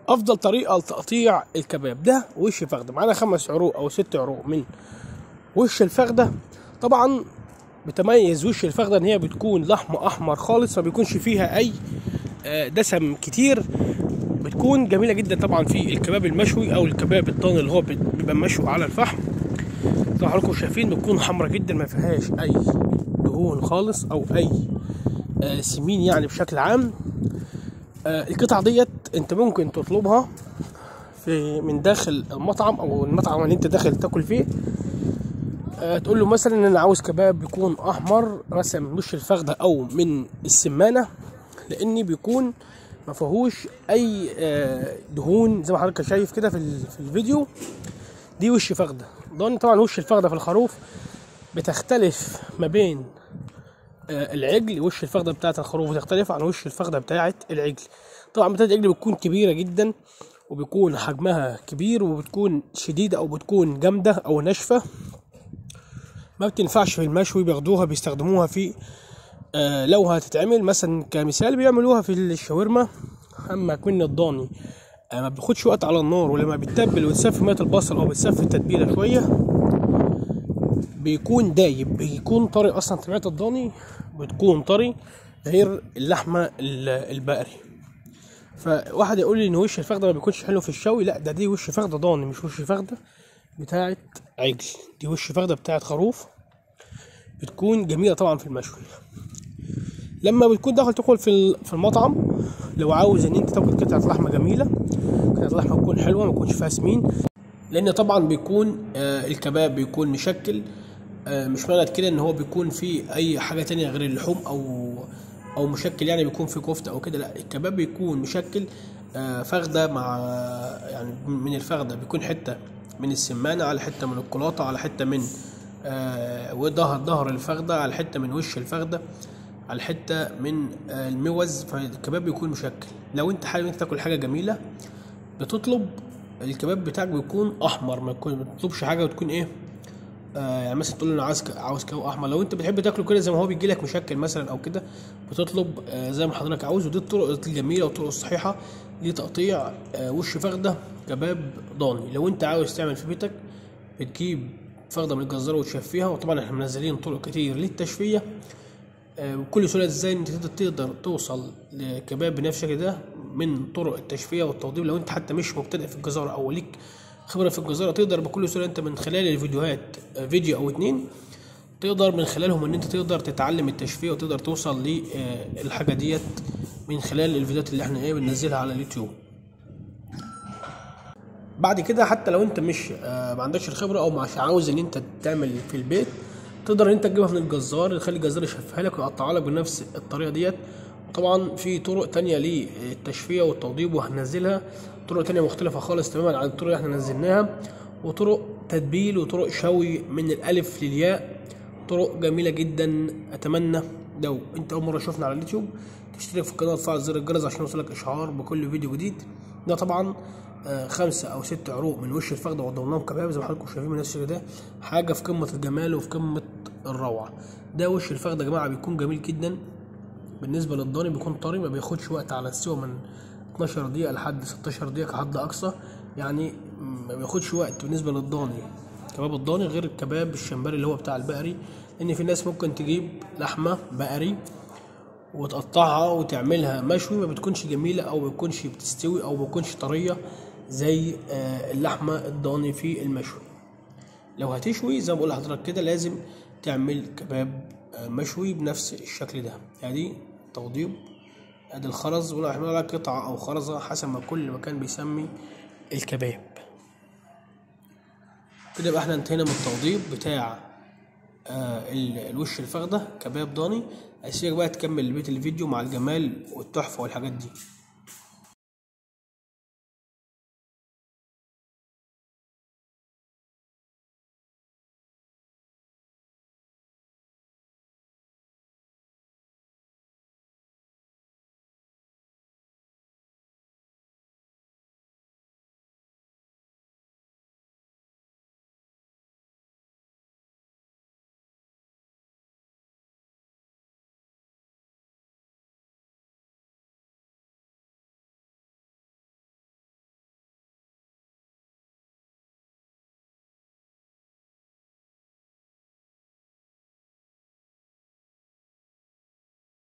افضل طريقه لتقطيع الكباب ده وش فخده. معانا 5 عروق او 6 عروق من وش الفخده. طبعا بتميز وش الفخده ان هي بتكون لحم احمر خالص، ما بيكونش فيها اي دسم كتير، بتكون جميله جدا طبعا في الكباب المشوي او الكباب الضاني اللي هو بيبقى مشوي على الفحم. طبعا حضراتكم شايفين بتكون حمرا جدا، ما فيهاش اي دهون خالص او اي سمين يعني بشكل عام. القطع ديت انت ممكن تطلبها من داخل المطعم او المطعم اللي انت داخل تاكل فيه. تقول له مثلا ان انا عاوز كباب يكون احمر مثلا من وش الفخده او من السمانه، لان بيكون ما فيهوش اي دهون زي ما حضرتك شايف كده في الفيديو. دي وش فخده ضاني. طبعا وش الفخده في الخروف بتختلف ما بين العجل. وش الفخده بتاعت الخروف بتختلف عن وش الفخده بتاعت العجل. طبعا بتاعت العجل بتكون كبيره جدا وبيكون حجمها كبير وبتكون شديده او بتكون جامده او ناشفه، ما بتنفعش في المشوي. بياخدوها بيستخدموها في لو هتتعمل مثلا كمثال بيعملوها في الشاورما. اما كمن الضاني ما بياخدش وقت على النار، ولما بيتبل ويتساب في ميه البصل او بيتساب في التتبيله شويه بيكون دايب، بيكون طري. اصلا طبيعه الضاني بتكون طري غير اللحمه البقري. فواحد يقول لي ان وش الفخده ما بيكونش حلو في الشوي، لا ده دي وش فخده ضاني مش وش فخده بتاعت عجل. دي وش فخده بتاعت خروف بتكون جميله طبعا في المشوي. لما بتكون داخل تاكل في المطعم، لو عاوز ان انت تاكل قطعه لحمه جميله، قطعه لحمه تكون حلوه ما يكونش فيها سمين، لان طبعا بيكون الكباب بيكون مشكل. مش معنى كده ان هو بيكون فيه اي حاجه تانية غير اللحوم او مشكل، يعني بيكون في كفته او كده. لا، الكباب بيكون مشكل فخده مع يعني من الفخده بيكون حته من السمانه على حته من القلاطه على حته من ظهر الفخده على حته من وش الفخده على حته من الموز. فالكباب بيكون مشكل. لو انت حابب انت تاكل حاجه جميله بتطلب الكباب بتاعك بيكون احمر، ما تطلبش حاجه وتكون ايه يعني مثلا تقول له انا عاوز كباب احمر. لو انت بتحب تاكله كده زي ما هو بيجي لك مشكل مثلا او كده بتطلب زي ما حضرتك عاوز. ودي الطرق الجميله والطرق الصحيحه لتقطيع وش فخده كباب ضاني. لو انت عاوز تعمل في بيتك بتجيب فخده من الجزار وتشفيها، وطبعا احنا منزلين طرق كتير للتشفيه بكل سهوله. ازاي انت تقدر توصل لكباب بنفس الشكل ده من طرق التشفيه والتوضيب. لو انت حتى مش مبتدئ في الجزاره او ليك خبره في الجزاره، تقدر بكل سهوله انت من خلال الفيديوهات فيديو او 2 تقدر من خلالهم ان انت تقدر تتعلم التشفيه وتقدر توصل للحاجه ديت من خلال الفيديوهات اللي احنا بننزلها على اليوتيوب. بعد كده حتى لو انت مش ما عندكش الخبره او مش عاوز ان انت تعمل في البيت، تقدر ان انت تجيبها من الجزار، تخلي الجزار يشفيها لك ويقطعها لك بنفس الطريقه ديت. طبعا في طرق تانية للتشفيه والتوضيب وهننزلها طرق تانية مختلفه خالص تماما عن الطرق اللي احنا نزلناها، وطرق تتبيل وطرق شوي من الالف للياء، طرق جميله جدا. اتمنى لو انت اول مره تشوفنا على اليوتيوب تشترك في القناه وتفعل زر الجرس عشان يوصلك اشعار بكل فيديو جديد. ده طبعا 5 أو 6 عروق من وش الفخده وضمناهم كباب زي ما حضراتكم شايفين من نفس ده، حاجه في قمه الجمال وفي قمه الروعه. ده وش الفخده يا جماعه بيكون جميل جدا. بالنسبه للضاني بيكون طري، ما بياخدش وقت على السوا من 12 دقيقه لحد 16 دقيقه كحد اقصى، يعني ما بياخدش وقت بالنسبه للضاني. كباب الضاني غير الكباب الشمبري اللي هو بتاع البقري، لان في ناس ممكن تجيب لحمه بقري وتقطعها وتعملها مشوي ما بتكونش جميله او ما بتكونش بتستوي او ما بتكونش طريه زي اللحمه الضاني في المشوي. لو هتشوي زي ما بقول لحضرتك كده لازم تعمل كباب مشوي بنفس الشكل ده. ادي توضيب، ادي الخرز، ولا احنا لها قطعه او خرزه حسب ما كل مكان بيسمي الكباب. كده يبقى احنا انتهينا من التوضيب بتاع الوش الفخده كباب ضاني. هسيبك بقى تكمل بقية الفيديو مع الجمال والتحفه والحاجات دي.